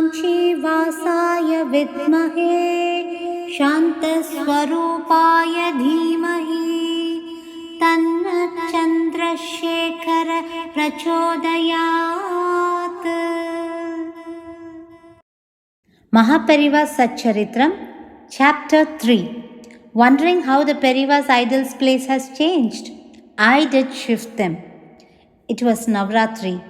वासाय विद्महे शान्तस्वरूपाय धीमहि तन्नः चन्द्रशेखर प्रचोदयात्. Maha Periyava Satcharitram, Chapter 3. Wondering how the Periyava's idol's place has changed? I did shift them. It was Navratri,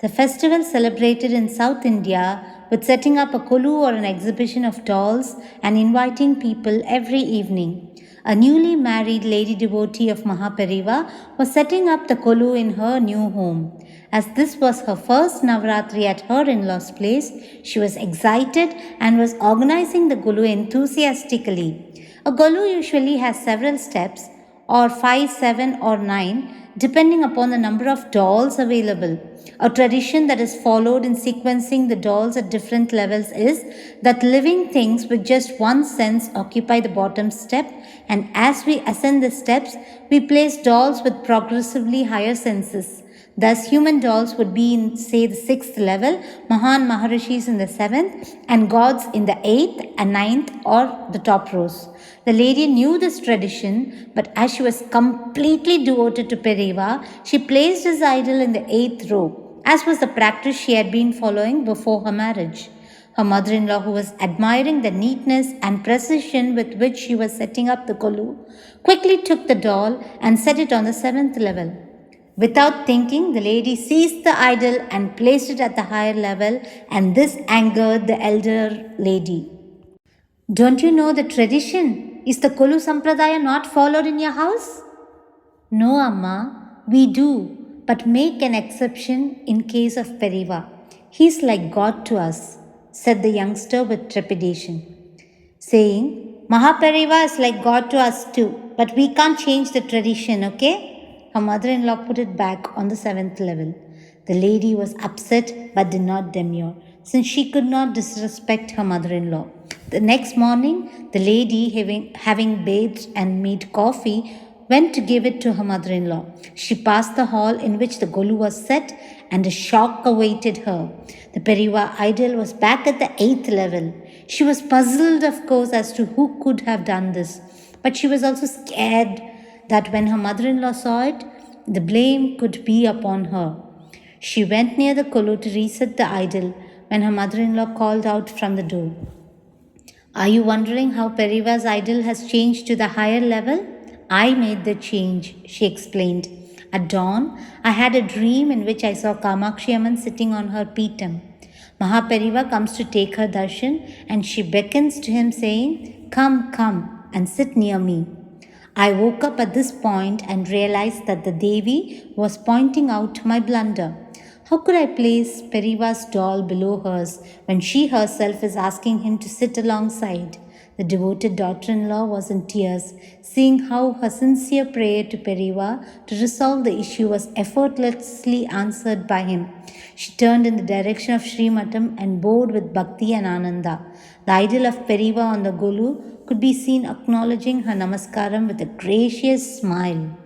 the festival celebrated in South India with setting up a kolu or an exhibition of dolls and inviting people every evening. A newly married lady devotee of Maha Periyava was setting up the kolu in her new home. As this was her first Navratri at her in-laws' place, she was excited and was organizing the kolu enthusiastically. A kolu usually has several steps, or 5, 7 or 9, depending upon the number of dolls available. A tradition that is followed in sequencing the dolls at different levels is that living things with just one sense occupy the bottom step, and as we ascend the steps, we place dolls with progressively higher senses. Thus, human dolls would be in, say, the 6th level, Mahan Maharishis in the 7th, and gods in the 8th and 9th or the top rows. The lady knew this tradition, but as she was completely devoted to Periyava, she placed his idol in the 8th row, as was the practice she had been following before her marriage. Her mother-in-law, who was admiring the neatness and precision with which she was setting up the kolu, quickly took the doll and set it on the 7th level. Without thinking, the lady seized the idol and placed it at the higher level, and this angered the elder lady. Don't you know the tradition? Is the kolu sampradaya not followed in your house? No, Amma, we do, but make an exception in case of Periyava. He's like God to us, said the youngster with trepidation, saying, Maha Periyava is like God to us too, but we can't change the tradition, okay? Her mother-in-law put it back on the 7th level. The lady was upset but did not demur, since she could not disrespect her mother-in-law. The next morning, the lady, having bathed and made coffee, went to give it to her mother-in-law. She passed the hall in which the kolu was set, and a shock awaited her. The Periyava idol was back at the 8th level. She was puzzled, of course, as to who could have done this, but she was also scared that when her mother-in-law saw it, the blame could be upon her. She went near the kolu to reset the idol when her mother-in-law called out from the door. Are you wondering how Periyava's idol has changed to the higher level? I made the change, she explained. At dawn, I had a dream in which I saw Kamakshi Amman sitting on her Peetam. Maha Periyava comes to take her darshan, and she beckons to him saying, Come, come and sit near me. I woke up at this point and realized that the Devi was pointing out my blunder. How could I place Periyava's doll below hers when she herself is asking him to sit alongside? The devoted daughter-in-law was in tears, seeing how her sincere prayer to Periyava to resolve the issue was effortlessly answered by him. She turned in the direction of Srimatam and bowed with bhakti and ananda. The idol of Periyava on the kolu could be seen acknowledging her namaskaram with a gracious smile.